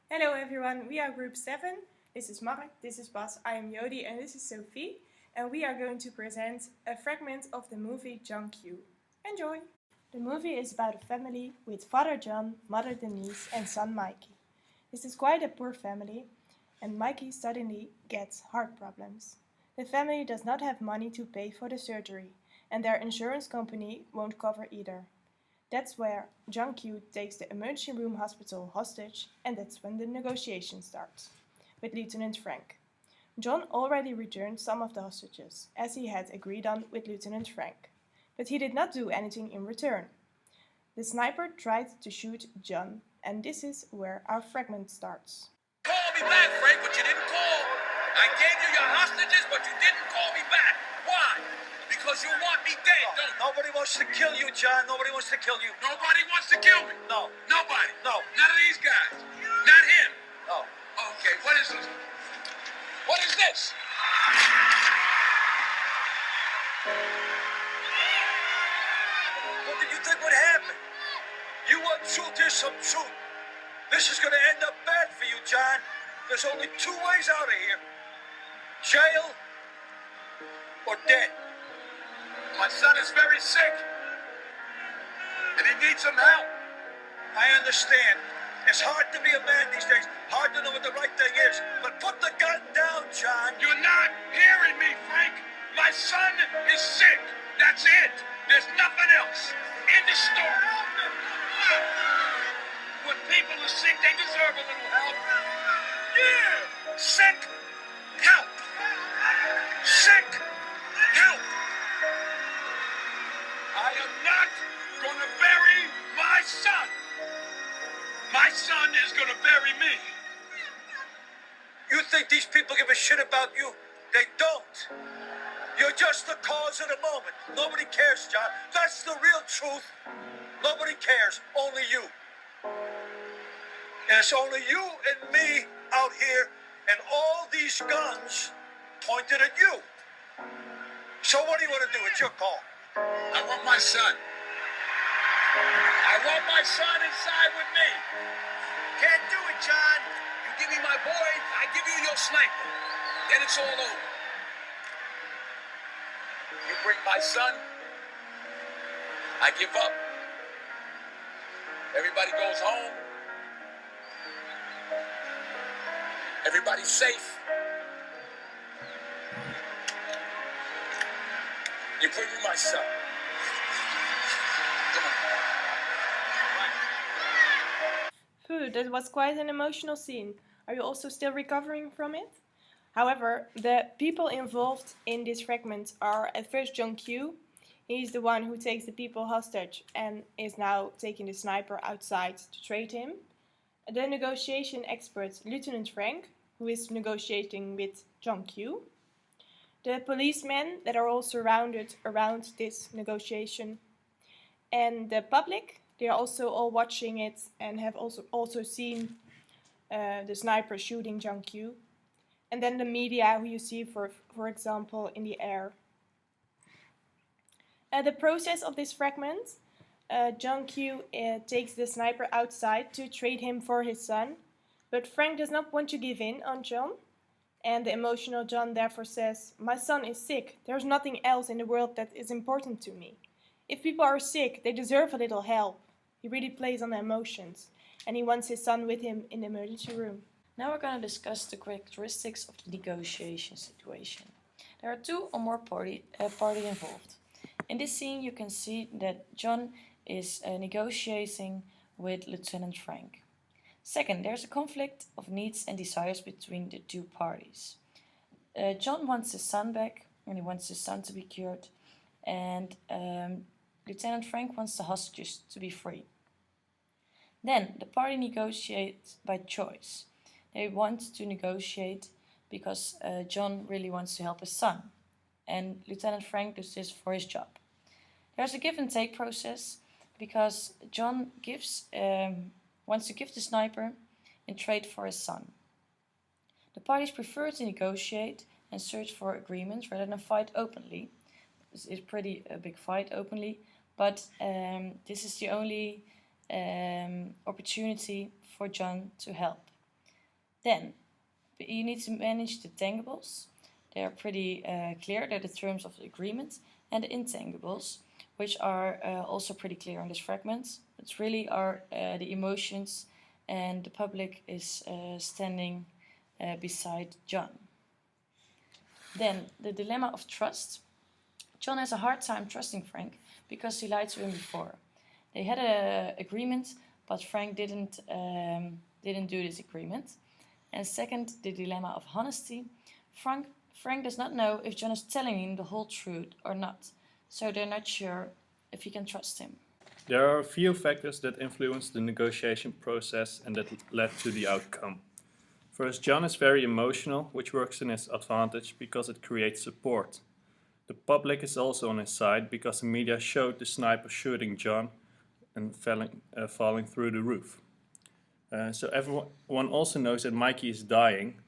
Hello everyone, we are group 7. This is Mark, this is Bas, I am Jody and this is Sophie. And we are going to present a fragment of the movie John Q. Enjoy! The movie is about a family with father John, mother Denise and son Mikey. This is quite a poor family and Mikey suddenly gets heart problems. The family does not have money to pay for the surgery and their insurance company won't cover either. That's where John Q takes the emergency room hospital hostage, and that's when the negotiation starts with Lieutenant Frank. John already returned some of the hostages, as he had agreed on with Lieutenant Frank, but he did not do anything in return. The sniper tried to shoot John, and this is where our fragment starts. Call me back, Frank, but you didn't call. I gave you your hostages, but you didn't call me back. Why? Because you want me dead, don't you? Nobody wants to kill you, John. Nobody wants to kill you. Nobody wants to kill me. No. Nobody. No. None of these guys. Not him. No. Okay, what is this? What is this? What did you think would happen? You want truth, here's some truth. This is going to end up bad for you, John. There's only two ways out of here. Jail or dead. My son is very sick. And he needs some help. I understand. It's hard to be a man these days. Hard to know what the right thing is. But put the gun down, John. You're not hearing me, Frank. My son is sick. That's it. There's nothing else. End of story. When people are sick, they deserve a little help. Yeah. Sick help. Sick help. I am not going to bury my son. My son is going to bury me. You think these people give a shit about you? They don't. You're just the cause of the moment. Nobody cares, John. That's the real truth. Nobody cares. Only you. And it's only you and me out here and all these guns pointed at you. So what do you want to do? It's your call. I want my son. I want my son inside with me. Can't do it, John. You give me my boy, I give you your sniper. Then it's all over. You bring my son, I give up. Everybody goes home. Everybody's safe. You bring me my son. Phew, that was quite an emotional scene. Are you also still recovering from it? However, the people involved in this fragment are at first John Q. He's the one who takes the people hostage and is now taking the sniper outside to trade him. The negotiation expert Lieutenant Frank, who is negotiating with John Q. The policemen that are all surrounded around this negotiation. And the public, they are also all watching it and have also seen the sniper shooting John Q. And then the media, who you see, for example, in the air. The process of this fragment, John Q takes the sniper outside to trade him for his son, but Frank does not want to give in on John, and the emotional John therefore says, "My son is sick, there's nothing else in the world that is important to me. If people are sick, they deserve a little help." He really plays on the emotions, and he wants his son with him in the emergency room. Now we're going to discuss the characteristics of the negotiation situation. There are two or more party involved. In this scene you can see that John is negotiating with Lieutenant Frank. Second, there's a conflict of needs and desires between the two parties. John wants his son back and he wants his son to be cured, and Lieutenant Frank wants the hostages to be free. Then the party negotiates by choice. They want to negotiate because John really wants to help his son, and Lieutenant Frank does this for his job. There's a give and take process because John wants to give the sniper in trade for his son. The parties prefer to negotiate and search for agreements rather than fight openly. It's pretty a big fight openly, but this is the only opportunity for John to help. Then, you need to manage the tangibles. They are pretty clear. They're the terms of the agreement. And the intangibles, which are also pretty clear in this fragment. It's really are the emotions, and the public is standing beside John. Then, the dilemma of trust. John has a hard time trusting Frank because he lied to him before. They had an agreement, but Frank didn't do this agreement. And second, the dilemma of honesty. Frank does not know if John is telling him the whole truth or not, so they're not sure if he can trust him. There are a few factors that influence the negotiation process and that led to the outcome. First, John is very emotional, which works in his advantage because it creates support. The public is also on his side because the media showed the sniper shooting John and falling through the roof. So everyone also knows that Mikey is dying,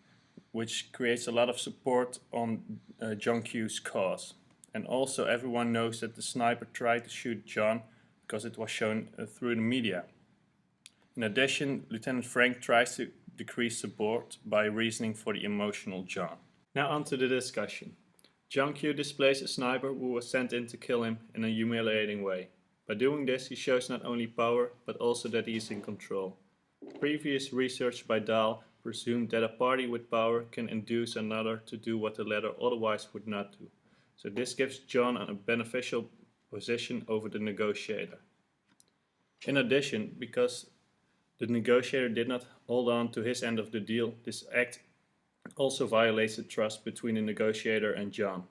which creates a lot of support on John Q's cause. And also everyone knows that the sniper tried to shoot John because it was shown through the media. In addition, Lieutenant Frank tries to decrease support by reasoning for the emotional John. Now on to the discussion. John Q displays a sniper who was sent in to kill him in a humiliating way. By doing this, he shows not only power, but also that he is in control. Previous research by Dahl presumed that a party with power can induce another to do what the latter otherwise would not do. So this gives John a beneficial position over the negotiator. In addition, because the negotiator did not hold on to his end of the deal, this act also violates the trust between the negotiator and John.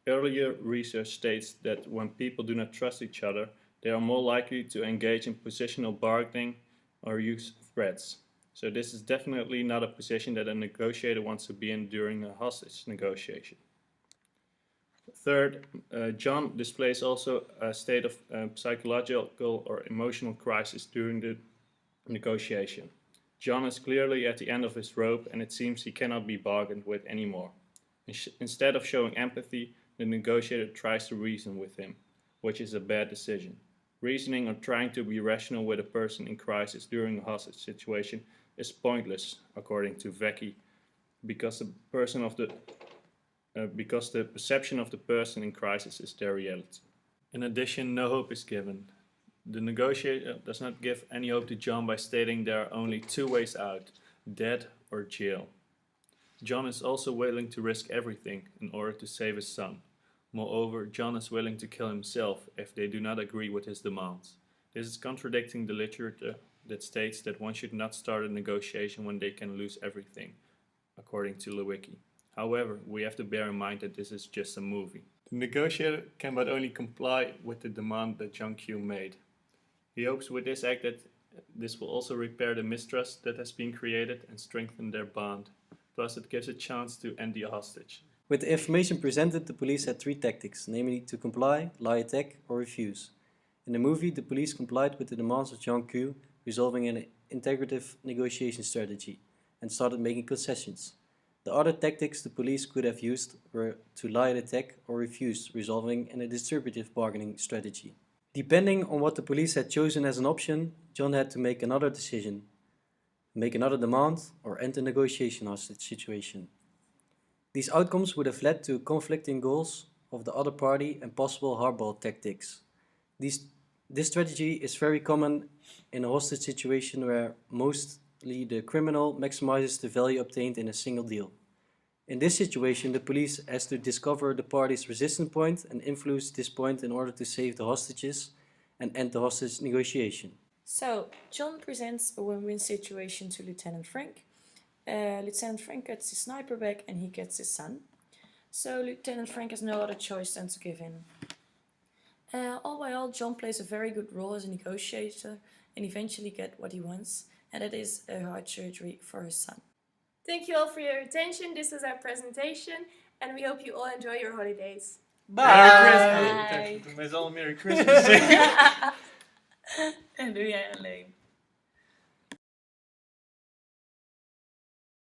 Earlier research states that when people do not trust each other, they are more likely to engage in positional bargaining or use threats. So this is definitely not a position that a negotiator wants to be in during a hostage negotiation. Third, John displays also a state of psychological or emotional crisis during the negotiation. John is clearly at the end of his rope and it seems he cannot be bargained with anymore. Instead of showing empathy, the negotiator tries to reason with him, which is a bad decision. Reasoning or trying to be rational with a person in crisis during a hostage situation is pointless, according to Vecchi, because the perception of the person in crisis is their reality. In addition, no hope is given. The negotiator does not give any hope to John by stating there are only two ways out, death or jail. John is also willing to risk everything in order to save his son. Moreover, John is willing to kill himself if they do not agree with his demands. This is contradicting the literature that states that one should not start a negotiation when they can lose everything, according to Lewicki. However, we have to bear in mind that this is just a movie. The negotiator can but only comply with the demand that John Q made. He hopes with this act that this will also repair the mistrust that has been created and strengthen their bond. Plus, it gives a chance to end the hostage. With the information presented, the police had three tactics, namely to comply, lie, attack, or refuse. In the movie, the police complied with the demands of John Q, resolving in an integrative negotiation strategy, and started making concessions. The other tactics the police could have used were to lie, attack, or refuse, resolving in a distributive bargaining strategy. Depending on what the police had chosen as an option, John had to make another decision, make another demand, or end the negotiation hostage situation. These outcomes would have led to conflicting goals of the other party and possible hardball tactics. This strategy is very common in a hostage situation where mostly the criminal maximizes the value obtained in a single deal. In this situation, the police has to discover the party's resistance point and influence this point in order to save the hostages and end the hostage negotiation. So, John presents a win-win situation to Lieutenant Frank. Lieutenant Frank gets his sniper back and he gets his son. So Lieutenant Frank has no other choice than to give in. All by all, John plays a very good role as a negotiator and eventually get what he wants, and that is a heart surgery for his son. Thank you all for your attention. This is our presentation and we hope you all enjoy your holidays. Merry Christmas! Met z'n allen Merry Christmas. En doe jij alleen.